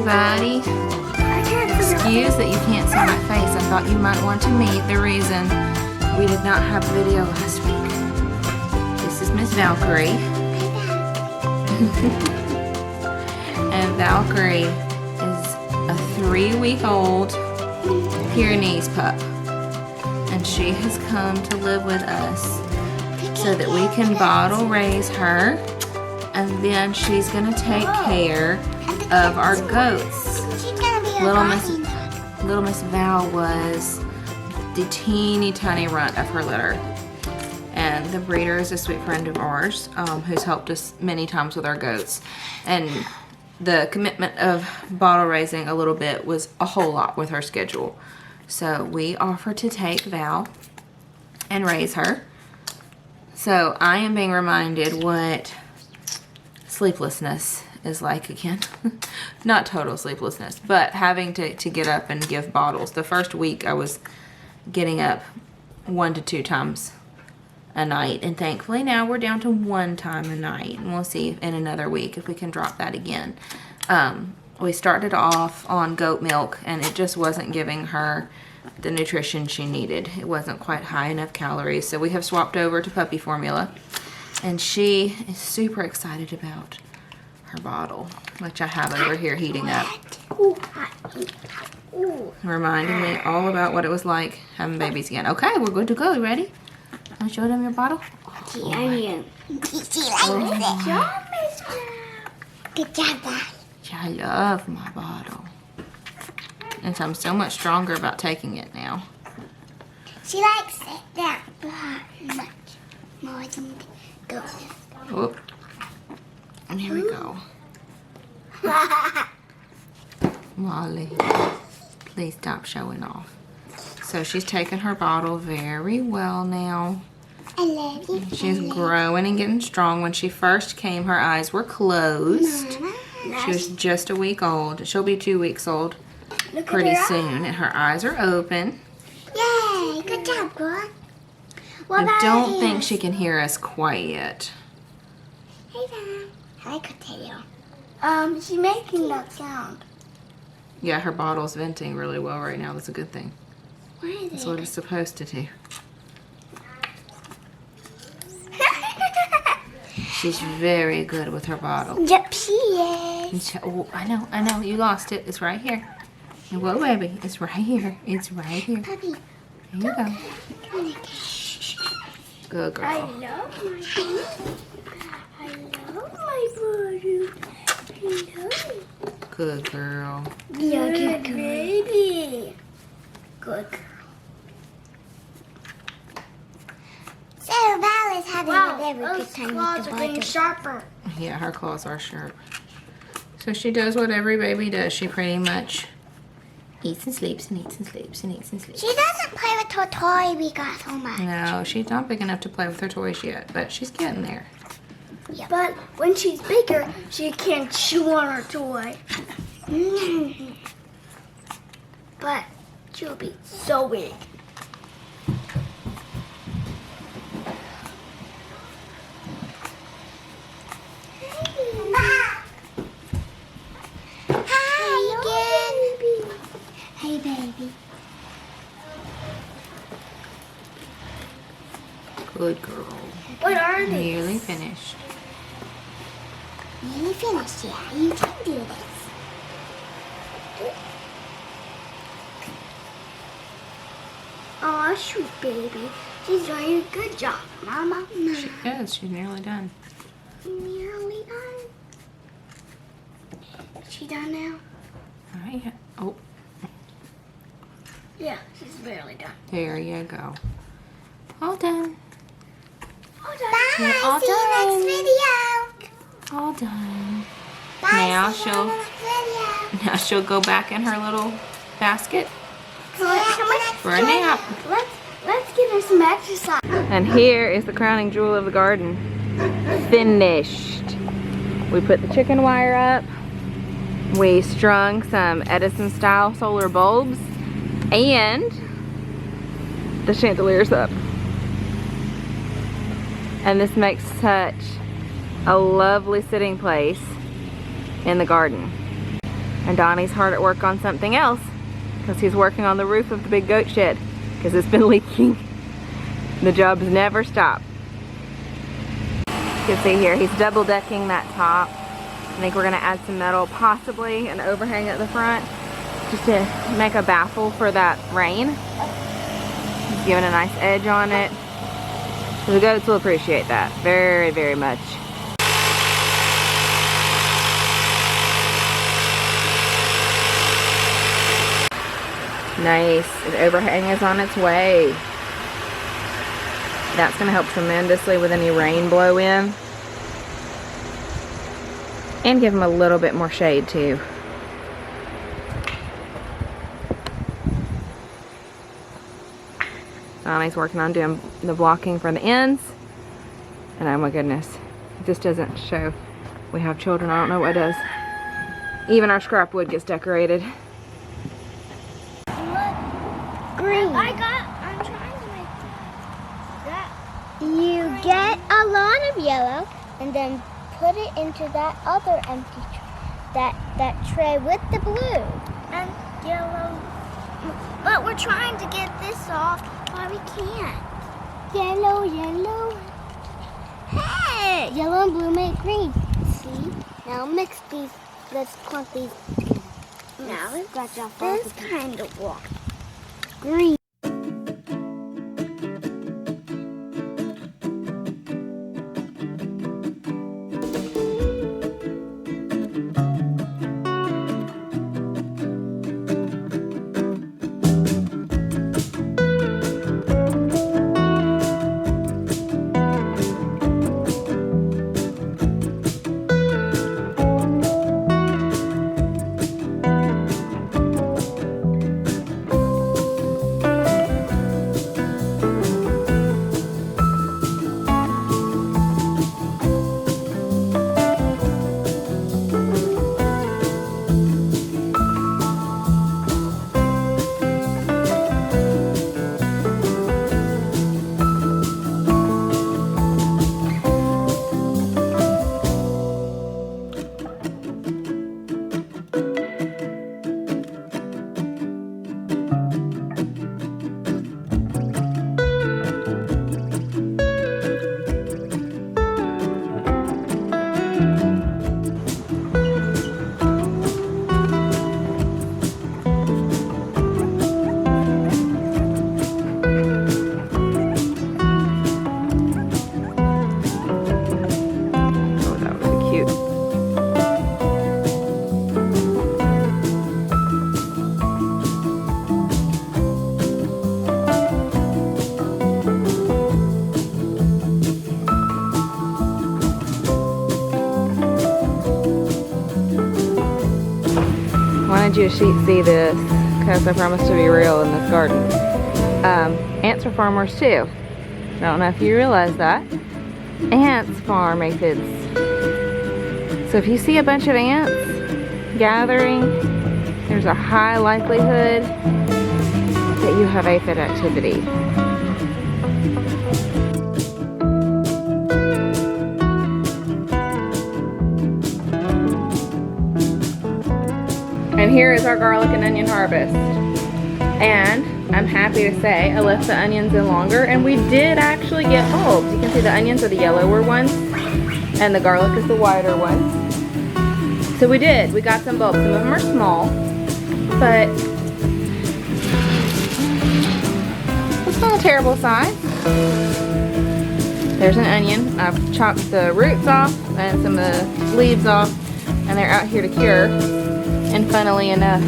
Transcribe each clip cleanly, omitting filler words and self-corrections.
everybody. Excuse that you can't see my face. I thought you might want to meet the reason we did not have a video last week. This is Miss Valkyrie. And Valkyrie is a 3-week-old Pyrenees pup. And she has come to live with us so that we can bottle raise her. And then she's gonna take care of our goats. Little Miss Val was the teeny tiny runt of her litter. And the breeder is a sweet friend of ours who's helped us many times with our goats. And the commitment of bottle raising a little bit was a whole lot with her schedule. So we offered to take Val and raise her. So I am being reminded what sleeplessness is like again. Not total sleeplessness, but having to get up and give bottles. The first week I was getting up 1 to 2 times a night, and thankfully now we're down to 1 time a night, and we'll see in another week if we can drop that again. We started off on goat milk, and it just wasn't giving her the nutrition she needed. It wasn't quite high enough calories, so we have swapped over to puppy formula. And she is super excited about her bottle, which I have over here heating up. Reminding me all about what it was like having babies again. Okay, we're good to go. You ready? Want to show them your bottle? Yeah. Good job, Dad. I love my bottle. And so I'm so much stronger about taking it now. She likes it that much more than go. Oh, and here we go. Molly, please stop showing off. So she's taking her bottle very well now. I love you. She's growing and getting strong. When she first came, her eyes were closed. She was just a week old. She'll be 2 weeks old pretty soon, and her eyes are open. Yay! Good job, girl. I don't think she can hear us quite yet. Hey, Dad. I could tell you. She's making that sound. Yeah, her bottle's venting really well right now. That's a good thing. What is That's it? what it's supposed to do. She's very good with her bottle. Yep, she is. Oh, I know. You lost it. It's right here. Whoa, baby. It's right here. It's right here. Puppy. Here you go. Good girl. I love my boo. I love my boo. Good girl. Good baby. Good girl. So Val is having a very good time with the bottle. Sharper. Yeah, her claws are sharp. So she does what every baby does. She pretty much eats and sleeps and eats and sleeps and eats and sleeps. She doesn't play with her toy we got so much. No, she's not big enough to play with her toys yet, but she's getting there. Yep. But when she's bigger, she can chew on her toy. But she'll be so big. Hi again. Hey, baby. Good girl. What are they? Nearly finished. Nearly finished, yeah. You can do this. Oh, shoot, baby. She's doing a good job, Mama. She is. She's nearly done. Nearly done. Is she done now? All right. Oh, Yeah, she's barely done. there you go. All done. All done. You're all See done. you next video. All done. Bye. Now See you she'll- in the next video. Now she'll go back in her little basket Let's for a nap. Let's give her some exercise. And here is the crowning jewel of the garden. Finished. We put the chicken wire up. We strung some Edison style solar bulbs and the chandeliers up. And this makes such a lovely sitting place in the garden. And Donnie's hard at work on something else because he's working on the roof of the big goat shed because it's been leaking. The jobs never stop. You can see here, he's double decking that top. I think we're gonna add some metal, possibly an overhang at the front, just to make a baffle for that rain. He's giving a nice edge on it. So the goats will appreciate that very, very much. Nice, an overhang is on its way. That's gonna help tremendously with any rain blow in. And give them a little bit more shade too. Donnie's working on doing the blocking for the ends. And oh my goodness, this doesn't show we have children. I don't know what does. Even our scrap wood gets decorated. Green. I'm trying to make that. You get a lot of yellow and then put it into that other empty that tray with the blue and yellow. But we're trying to get this off, but we can't. Yellow, yellow. Hey! Yellow and blue make green. See? Now mix these. Let's clump these together. Now we've got this kind of walk. Green. Wanted you to see this because I promised to be real in this garden. Ants are farmers too. I don't know if you realize that. Ants farm aphids. So if you see a bunch of ants gathering, there's a high likelihood that you have aphid activity. And here is our garlic and onion harvest. And I'm happy to say I left the onions in longer, and we did actually get bulbs. You can see the onions are the yellower ones and the garlic is the whiter ones. So we got some bulbs. Some of them are small, but it's not a terrible size. There's an onion. I've chopped the roots off and some of the leaves off, and they're out here to cure. And funnily enough,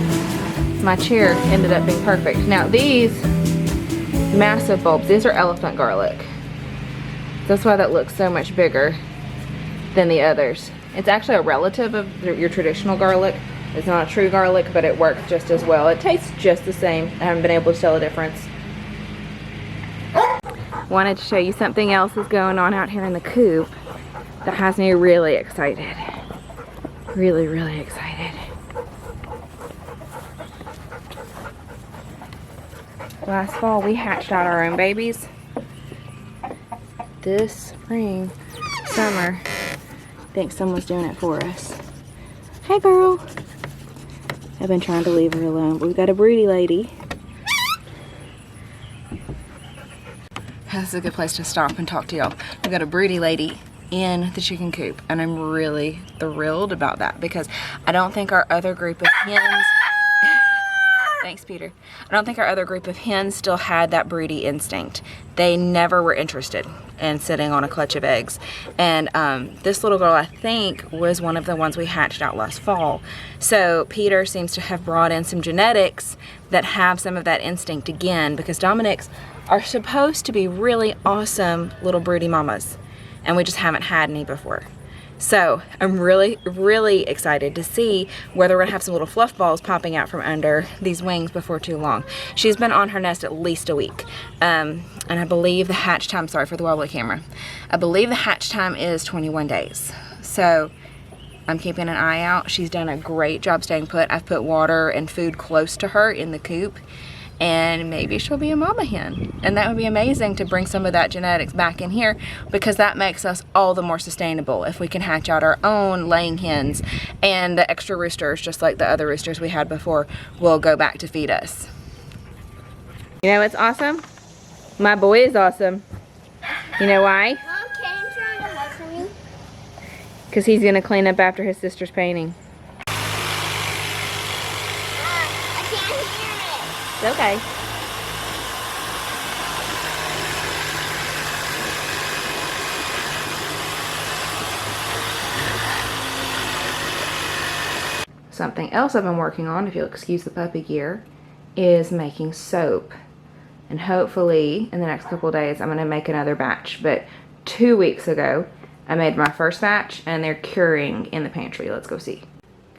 my chair ended up being perfect. Now these massive bulbs, these are elephant garlic. That's why that looks so much bigger than the others. It's actually a relative of your traditional garlic. It's not a true garlic, but it works just as well. It tastes just the same. I haven't been able to tell the difference. Wanted to show you something else that's going on out here in the coop that has me really excited. Really, really excited. Last fall we hatched out our own babies. This spring, summer, I think someone's doing it for us. Hey girl. I've been trying to leave her alone. We've got a broody lady. This is a good place to stop and talk to y'all. We've got a broody lady in the chicken coop, and I'm really thrilled about that because I don't think our other group of hens thanks, Peter. I don't think our other group of hens still had that broody instinct. They never were interested in sitting on a clutch of eggs. And this little girl, I think, was one of the ones we hatched out last fall. So Peter seems to have brought in some genetics that have some of that instinct again, because Dominics are supposed to be really awesome little broody mamas, and we just haven't had any before. So I'm really, really excited to see whether we're gonna have some little fluff balls popping out from under these wings before too long. She's been on her nest at least a week. And I believe the hatch time, sorry for the wobbly camera. I believe the hatch time is 21 days. So I'm keeping an eye out. She's done a great job staying put. I've put water and food close to her in the coop, and maybe she'll be a mama hen. And that would be amazing to bring some of that genetics back in here, because that makes us all the more sustainable if we can hatch out our own laying hens, and the extra roosters, just like the other roosters we had before, will go back to feed us. You know what's awesome? My boy is awesome. You know why? Mom, can you try to look for me? Because he's gonna clean up after his sister's painting. I can't hear it. It's okay. Something else I've been working on, if you'll excuse the puppy gear, is making soap. And hopefully in the next couple of days I'm going to make another batch. But 2 weeks ago I made my first batch, and they're curing in the pantry. Let's go see.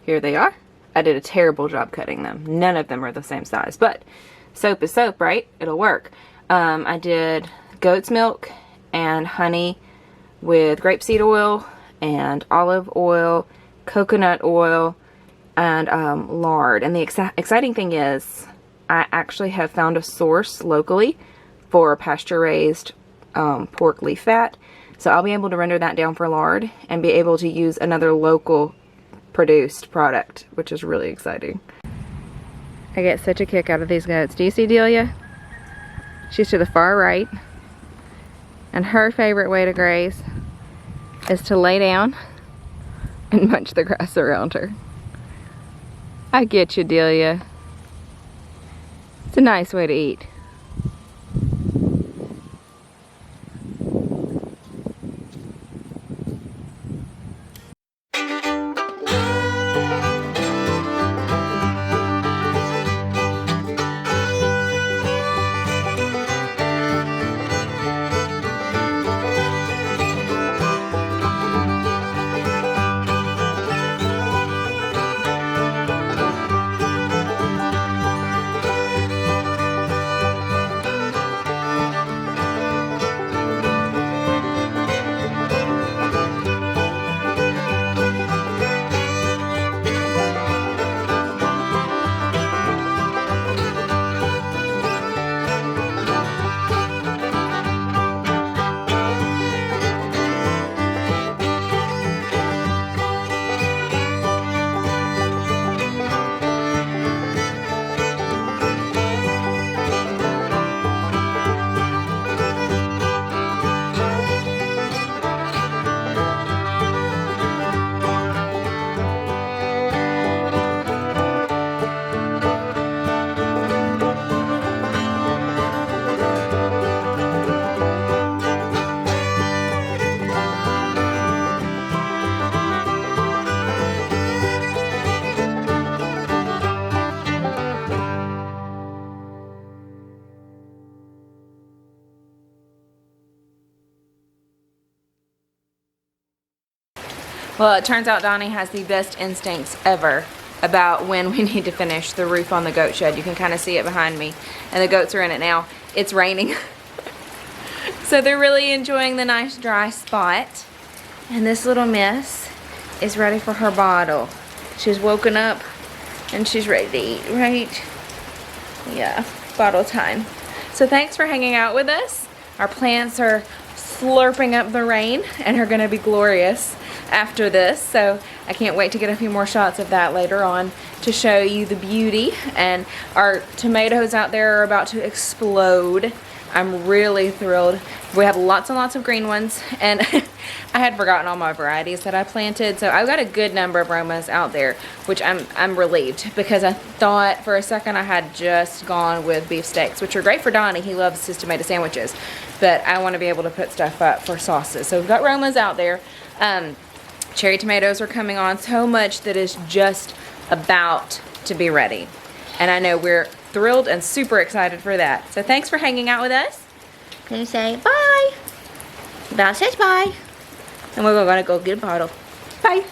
Here they are. I did a terrible job cutting them. None of them are the same size, but soap is soap, right? It'll work. I did goat's milk and honey with grapeseed oil and olive oil, coconut oil, and lard. And the exciting thing is I actually have found a source locally for pasture-raised pork leaf fat. So I'll be able to render that down for lard and be able to use another local produced product, which is really exciting. I get such a kick out of these goats. Do you see Delia? She's to the far right, and her favorite way to graze is to lay down and munch the grass around her. I get you, Delia. It's a nice way to eat. Well, it turns out Donnie has the best instincts ever about when we need to finish the roof on the goat shed. You can kind of see it behind me, and the goats are in it now. It's raining. So they're really enjoying the nice dry spot. And this little miss is ready for her bottle. She's woken up and she's ready to eat, right? Yeah, bottle time. So thanks for hanging out with us. Our plants are slurping up the rain and are gonna be glorious after this. So I can't wait to get a few more shots of that later on to show you the beauty. And our tomatoes out there are about to explode. I'm really thrilled. We have lots and lots of green ones, and I had forgotten all my varieties that I planted, so I've got a good number of Romas out there, which I'm relieved, because I thought for a second I had just gone with beef steaks, which are great for Donnie. He loves his tomato sandwiches, but I want to be able to put stuff up for sauces. So we've got Romas out there. Cherry tomatoes are coming on so much that is just about to be ready, and I know we're thrilled and super excited for that. So thanks for hanging out with us. Can you say bye? Val says bye. And we're gonna go get a bottle. Bye.